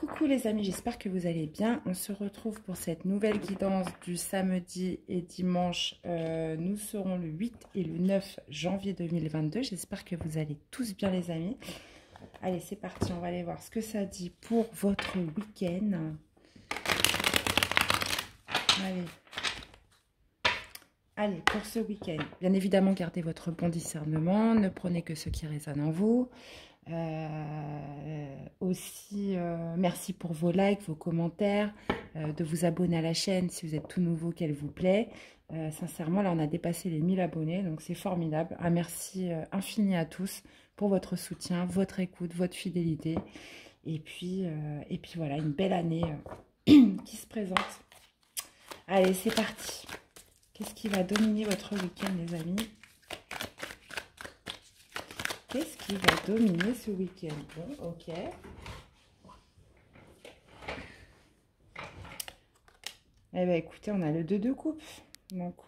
Coucou les amis, j'espère que vous allez bien. On se retrouve pour cette nouvelle guidance du samedi et dimanche. Nous serons le 8 et le 9 janvier 2022. J'espère que vous allez tous bien les amis. Allez, c'est parti, on va aller voir ce que ça dit pour votre week-end. Allez, pour ce week-end, bien évidemment, gardez votre bon discernement. Ne prenez que ce qui résonne en vous. Merci pour vos likes, vos commentaires, de vous abonner à la chaîne si vous êtes tout nouveau, qu'elle vous plaît. Sincèrement, là, on a dépassé les 1000 abonnés, donc c'est formidable. Un merci infini à tous pour votre soutien, votre écoute, votre fidélité. Et puis voilà, une belle année qui se présente. Allez, c'est parti. Qu'est-ce qui va dominer votre week-end, les amis ? Qu'est-ce qui va dominer ce week-end? Bon, ok. Eh bien, écoutez, on a le 2 de coupe. Donc,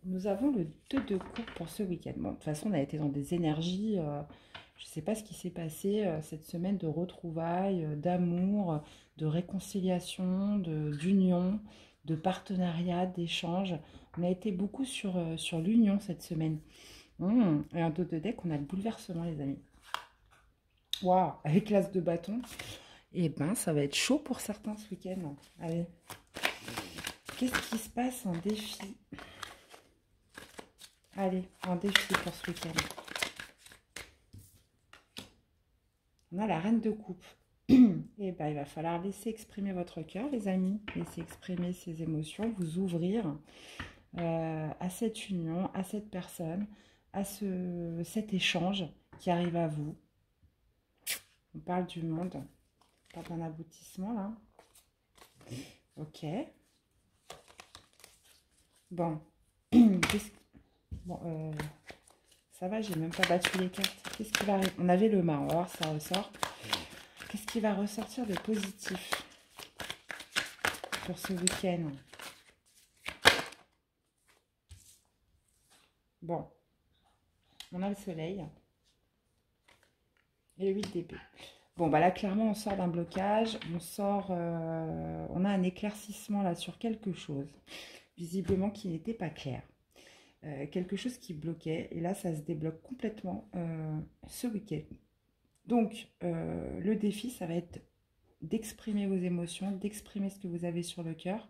nous avons le 2 de coupe pour ce week-end. Bon, de toute façon, on a été dans des énergies. Je ne sais pas ce qui s'est passé cette semaine de retrouvailles, d'amour, de réconciliation, d'union, de partenariat, d'échange. On a été beaucoup sur l'union cette semaine. Et un dos de deck, on a le bouleversement, les amis. Waouh, avec l'as de bâton. Et ben, ça va être chaud pour certains ce week-end. Allez. Qu'est-ce qui se passe en défi? Allez, en défi pour ce week-end. On a la reine de coupe. Et ben, il va falloir laisser exprimer votre cœur, les amis. Laisser exprimer ses émotions, vous ouvrir à cette union, à cette personne, à cet échange qui arrive à vous. On parle du monde, on parle d'un aboutissement là. Ok. Bon. Bon, ça va, j'ai même pas battu les cartes. Qu'est-ce qui va... On avait le mât, on va voir si ça ressort. Qu'est-ce qui va ressortir de positif pour ce week-end? Bon. On a le soleil. Et le 8 d'épée. Bon, bah là, clairement, on sort d'un blocage. On a un éclaircissement là sur quelque chose. Visiblement qui n'était pas clair. Quelque chose qui bloquait. Et là, ça se débloque complètement ce week-end. Donc, le défi, ça va être d'exprimer vos émotions, d'exprimer ce que vous avez sur le cœur,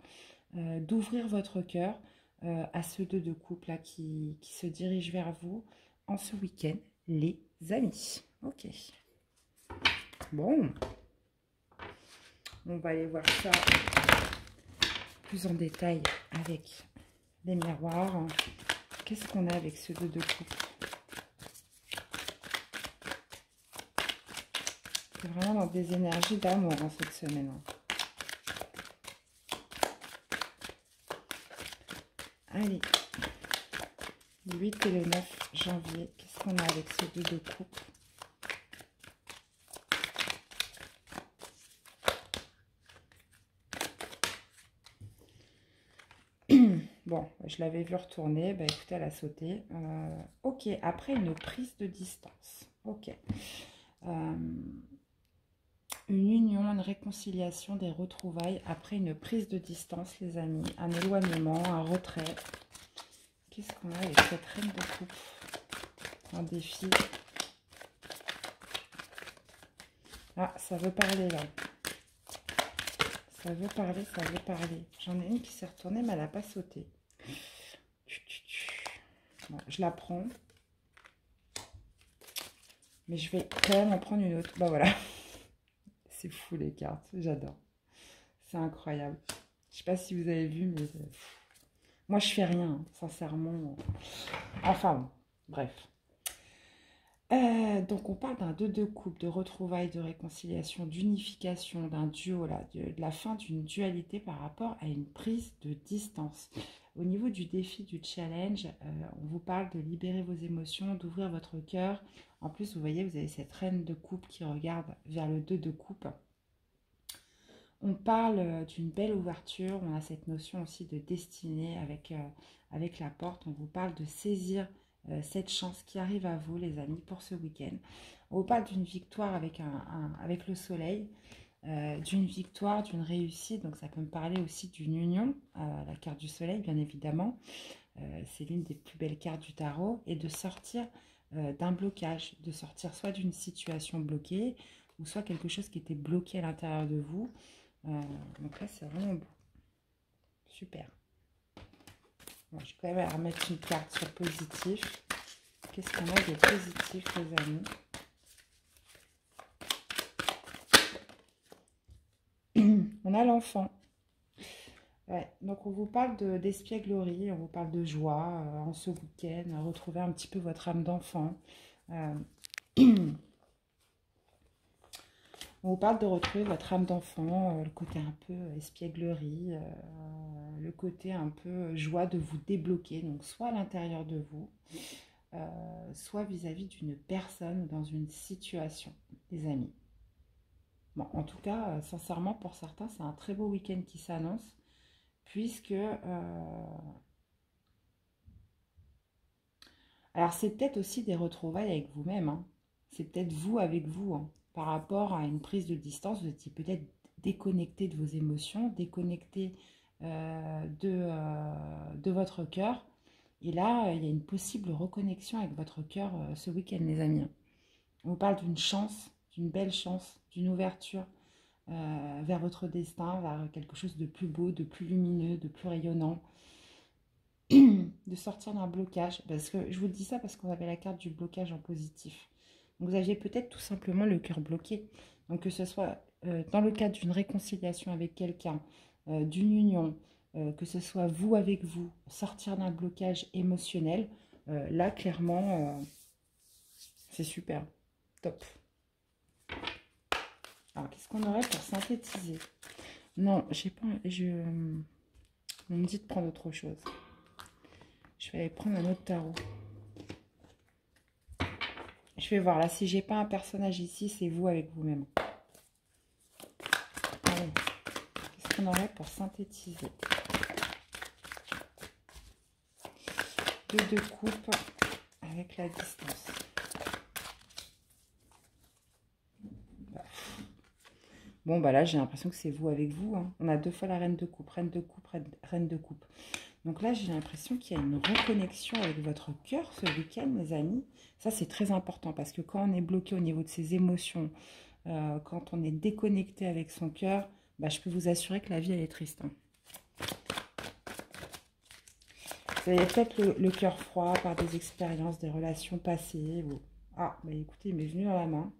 d'ouvrir votre cœur à ce 2 de coupe là qui se dirige vers vous en ce week-end, les amis. Ok. Bon. On va aller voir ça plus en détail avec les miroirs. Qu'est-ce qu'on a avec ce 2 de coupe? C'est vraiment dans des énergies d'amour en cette semaine. Allez. Le 8 et le 9 janvier. Qu'est-ce qu'on a avec ce 2 de coupe? Bon, je l'avais vu retourner. Bah, écoutez, elle a sauté. Ok, après une prise de distance. Ok. Une union, une réconciliation, des retrouvailles après une prise de distance, les amis. Un éloignement, un retrait. Qu'est-ce qu'on a avec cette reine de coupe? Un défi. Ah, ça veut parler là. Ça veut parler, ça veut parler. J'en ai une qui s'est retournée, mais elle n'a pas sauté. Bon, je la prends. Mais je vais quand même en prendre une autre. Bah voilà. C'est fou les cartes, j'adore. C'est incroyable. Je sais pas si vous avez vu, mais... Moi, je fais rien, hein, sincèrement. Enfin, bon, bref. Donc, on parle d'un 2 de coupe, de retrouvailles, de réconciliation, d'unification, d'un duo, là, de la fin d'une dualité par rapport à une prise de distance. Au niveau du défi, du challenge, on vous parle de libérer vos émotions, d'ouvrir votre cœur. En plus, vous voyez, vous avez cette reine de coupe qui regarde vers le 2 de coupe. On parle d'une belle ouverture, on a cette notion aussi de destinée avec la porte. On vous parle de saisir cette chance qui arrive à vous, les amis, pour ce week-end. On vous parle d'une victoire avec le soleil. d'une victoire, d'une réussite. Donc ça peut me parler aussi d'une union, la carte du soleil bien évidemment. C'est l'une des plus belles cartes du tarot. Et de sortir d'un blocage, de sortir soit d'une situation bloquée, ou soit quelque chose qui était bloqué à l'intérieur de vous. Donc là c'est vraiment beau. Super. Bon, je vais quand même remettre une carte sur positif. Qu'est-ce qu'on a de positif les amis? On a l'enfant. Ouais, donc on vous parle d'espièglerie, on vous parle de joie en ce week-end, retrouver un petit peu votre âme d'enfant. Euh, on vous parle de retrouver votre âme d'enfant, le côté un peu espièglerie, le côté un peu joie de vous débloquer, donc soit à l'intérieur de vous, soit vis-à-vis d'une personne dans une situation, des amis. Bon, en tout cas, sincèrement, pour certains, c'est un très beau week-end qui s'annonce, puisque... alors, c'est peut-être aussi des retrouvailles avec vous-même, hein. C'est peut-être vous avec vous, hein. Par rapport à une prise de distance, vous étiez peut-être déconnecté de vos émotions, déconnecté de votre cœur. Et là, il y a une possible reconnexion avec votre cœur ce week-end, les amis. On vous parle d'une chance, d'une belle chance, d'une ouverture vers votre destin, vers quelque chose de plus beau, de plus lumineux, de plus rayonnant, de sortir d'un blocage. Parce que je vous dis ça parce qu'on avait la carte du blocage en positif. Donc vous aviez peut-être tout simplement le cœur bloqué. Donc que ce soit dans le cadre d'une réconciliation avec quelqu'un, d'une union, que ce soit vous avec vous, sortir d'un blocage émotionnel, là clairement c'est super, top. Alors qu'est-ce qu'on aurait pour synthétiser? Non, j'ai pas, on me dit de prendre autre chose. Je vais aller prendre un autre tarot. Je vais voir là, si j'ai pas un personnage ici, c'est vous avec vous-même. Allez, qu'est-ce qu'on aurait pour synthétiser? Deux de coupe avec la distance. Bon, bah là, j'ai l'impression que c'est vous avec vous, hein. On a deux fois la reine de coupe, reine de coupe, reine de coupe. Donc là, j'ai l'impression qu'il y a une reconnexion avec votre cœur ce week-end, mes amis. Ça, c'est très important parce que quand on est bloqué au niveau de ses émotions, quand on est déconnecté avec son cœur, bah, je peux vous assurer que la vie, elle est triste, hein. Vous avez peut-être le cœur froid par des expériences, des relations passées. Ou... ah, bah écoutez, il m'est venu dans la main.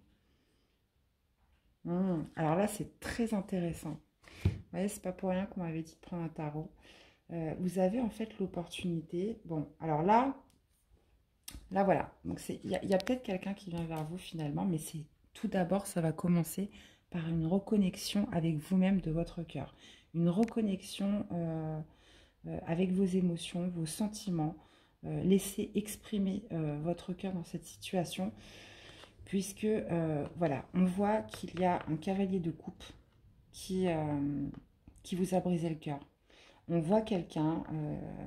Alors là, c'est très intéressant. Vous voyez, c'est pas pour rien qu'on m'avait dit de prendre un tarot. Vous avez en fait l'opportunité. Bon, alors là voilà. Donc il y a peut-être quelqu'un qui vient vers vous finalement, mais c'est tout d'abord, ça va commencer par une reconnexion avec vous-même de votre cœur. Une reconnexion avec vos émotions, vos sentiments. Laissez exprimer votre cœur dans cette situation, puisque voilà, on voit qu'il y a un cavalier de coupe qui vous a brisé le cœur. On voit quelqu'un,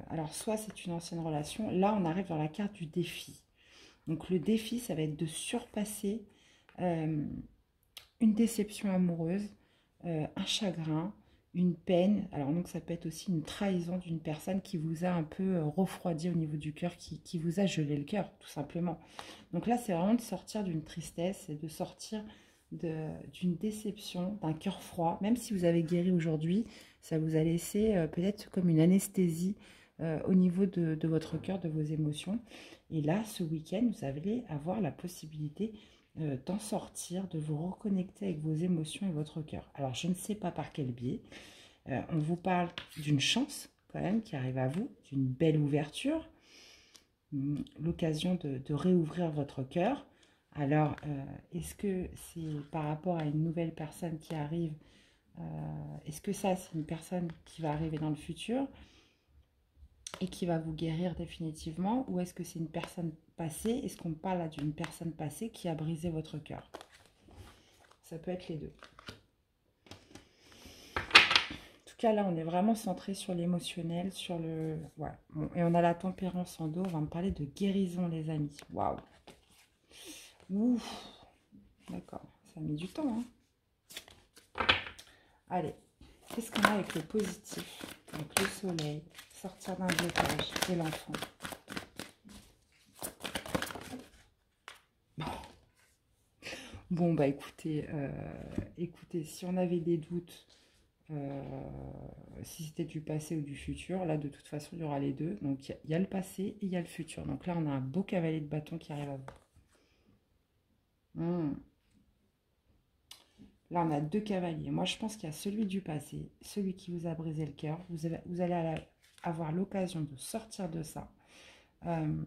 alors soit c'est une ancienne relation, là on arrive dans la carte du défi. Donc le défi, ça va être de surpasser une déception amoureuse, un chagrin, une peine. Alors donc ça peut être aussi une trahison d'une personne qui vous a un peu refroidi au niveau du cœur, qui vous a gelé le cœur, tout simplement. Donc là, c'est vraiment de sortir d'une tristesse et de sortir d'une déception, d'un cœur froid. Même si vous avez guéri aujourd'hui, ça vous a laissé peut-être comme une anesthésie au niveau de votre cœur, de vos émotions. Et là, ce week-end, vous allez avoir la possibilité d'en sortir, de vous reconnecter avec vos émotions et votre cœur. Alors, je ne sais pas par quel biais. On vous parle d'une chance quand même qui arrive à vous, d'une belle ouverture, l'occasion de réouvrir votre cœur. Alors, est-ce que c'est par rapport à une nouvelle personne qui arrive? Est-ce que ça, c'est une personne qui va arriver dans le futur et qui va vous guérir définitivement? Ou est-ce que c'est une personne passée? Est-ce qu'on parle là d'une personne passée qui a brisé votre cœur? Ça peut être les deux. En tout cas, là, on est vraiment centré sur l'émotionnel, sur le... voilà. Bon, et on a la tempérance en dos. On va me parler de guérison, les amis. Waouh! Ouf! D'accord, ça a mis du temps, hein. Allez, qu'est-ce qu'on a avec le positif? Donc le soleil, sortir d'un blocage et l'enfant. Bon, bah écoutez, écoutez, si on avait des doutes, si c'était du passé ou du futur, là de toute façon il y aura les deux. Donc il y a le passé et il y a le futur. Donc là on a un beau cavalier de bâton qui arrive à vous. Là on a deux cavaliers. Moi je pense qu'il y a celui du passé, celui qui vous a brisé le cœur. Vous allez avoir l'occasion de sortir de ça, de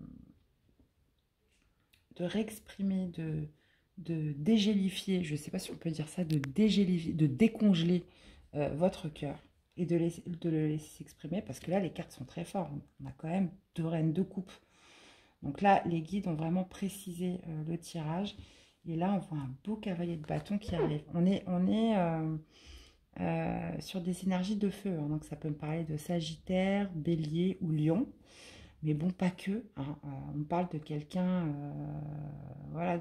réexprimer, de dégélifier, je ne sais pas si on peut dire ça, de dégélifier, de décongeler votre cœur et de le laisser s'exprimer, parce que là, les cartes sont très fortes. On a quand même deux reines de coupe. Donc là, les guides ont vraiment précisé le tirage. Et là, on voit un beau cavalier de bâton qui arrive. On est sur des énergies de feu. Hein, donc ça peut me parler de Sagittaire, Bélier ou Lion. Mais bon, pas que. Hein, on parle de quelqu'un voilà,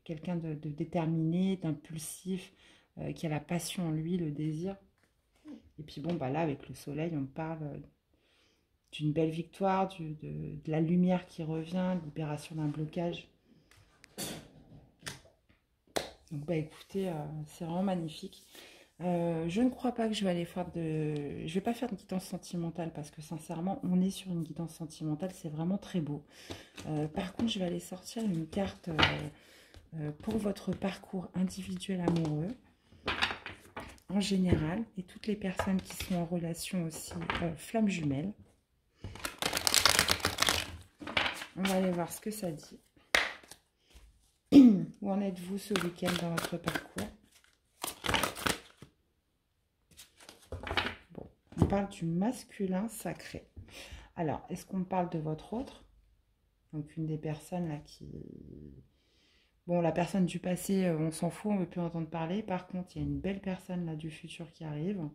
quelqu'un de déterminé, d'impulsif, qui a la passion en lui, le désir. Et puis bon, bah là, avec le soleil, on parle d'une belle victoire, de la lumière qui revient, libération d'un blocage. Donc bah écoutez, c'est vraiment magnifique. Je ne crois pas que je vais aller faire de... Je vais pas faire de guidance sentimentale parce que sincèrement, on est sur une guidance sentimentale, c'est vraiment très beau. Par contre, je vais aller sortir une carte pour votre parcours individuel amoureux en général et toutes les personnes qui sont en relation aussi flammes jumelles. On va aller voir ce que ça dit. Où en êtes-vous ce week-end dans votre parcours? Bon, on parle du masculin sacré. Alors, est-ce qu'on parle de votre autre? Donc, une des personnes là qui... Bon, la personne du passé, on s'en fout, on ne veut plus entendre parler. Par contre, il y a une belle personne là du futur qui arrive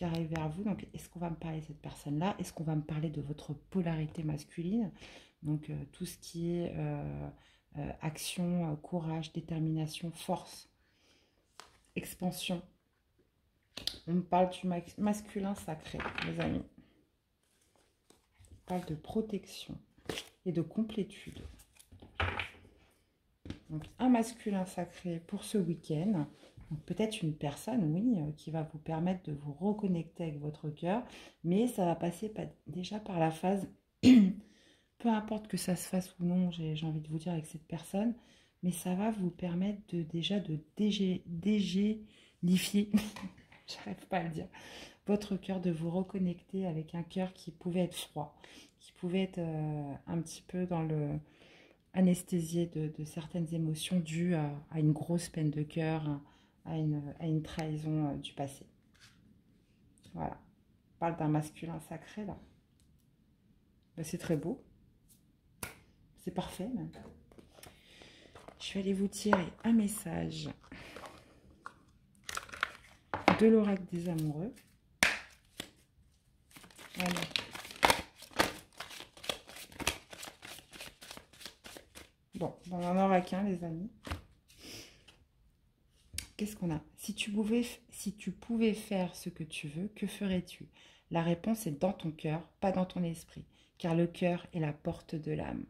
vers vous. Donc, est-ce qu'on va me parler de cette personne-là? Est-ce qu'on va me parler de votre polarité masculine? Donc, tout ce qui est action, courage, détermination, force, expansion. On me parle du masculin sacré, les amis. On parle de protection et de complétude. Donc, un masculin sacré pour ce week-end. Peut-être une personne, oui, qui va vous permettre de vous reconnecter avec votre cœur. Mais ça va passer déjà par la phase, peu importe que ça se fasse ou non, j'ai envie de vous dire avec cette personne, mais ça va vous permettre déjà de dégélifier, j'arrive pas à le dire, votre cœur, de vous reconnecter avec un cœur qui pouvait être froid, qui pouvait être un petit peu dans le... anesthésié de certaines émotions dues à une grosse peine de cœur, à une trahison du passé. Voilà. On parle d'un masculin sacré, là. Ben, c'est très beau. C'est parfait, même. Je vais aller vous tirer un message de l'oracle des amoureux. Voilà. Bon, on n'en aura qu'un, les amis. Qu'est-ce qu'on a? Si tu pouvais faire ce que tu veux, que ferais-tu? La réponse est dans ton cœur, pas dans ton esprit, car le cœur est la porte de l'âme.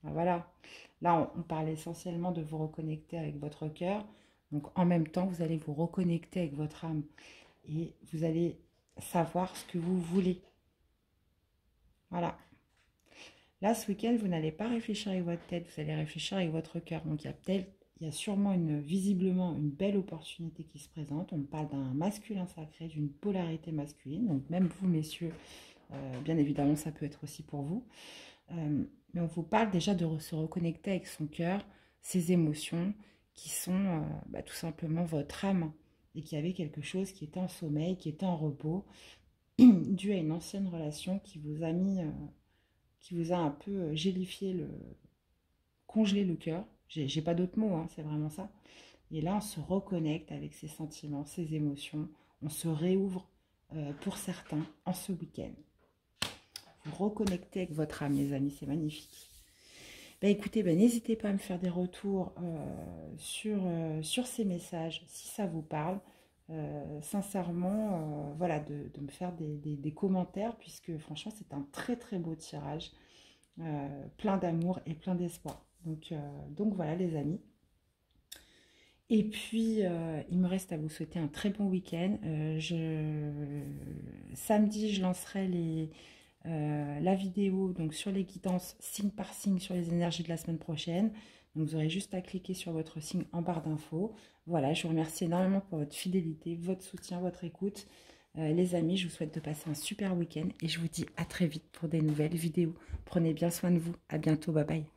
Voilà. Là, on parle essentiellement de vous reconnecter avec votre cœur. Donc, en même temps, vous allez vous reconnecter avec votre âme. Et vous allez savoir ce que vous voulez. Voilà. Là, ce week-end, vous n'allez pas réfléchir avec votre tête, vous allez réfléchir avec votre cœur. Donc, il y a sûrement visiblement une belle opportunité qui se présente. On parle d'un masculin sacré, d'une polarité masculine. Donc, même vous, messieurs, bien évidemment, ça peut être aussi pour vous. Mais on vous parle déjà de se reconnecter avec son cœur, ses émotions, qui sont tout simplement votre âme. Et qu'il y avait quelque chose qui était en sommeil, qui était en repos, dû à une ancienne relation qui vous a mis... qui vous a un peu gélifié, congelé le cœur. J'ai pas d'autres mots, hein, c'est vraiment ça. Et là, on se reconnecte avec ses sentiments, ses émotions. On se réouvre pour certains en ce week-end. Vous reconnectez avec votre âme, les amis, c'est magnifique. Ben, écoutez, n'hésitez pas à me faire des retours sur ces messages, si ça vous parle. sincèrement, voilà, de me faire des commentaires, puisque franchement, c'est un très très beau tirage, plein d'amour et plein d'espoir. Donc voilà les amis. Et puis, il me reste à vous souhaiter un très bon week-end. Samedi, je lancerai la vidéo donc, sur les guidances signe par signe sur les énergies de la semaine prochaine. Donc, vous aurez juste à cliquer sur votre signe en barre d'infos. Voilà, je vous remercie énormément pour votre fidélité, votre soutien, votre écoute. Les amis, je vous souhaite de passer un super week-end et je vous dis à très vite pour des nouvelles vidéos. Prenez bien soin de vous. À bientôt. Bye bye.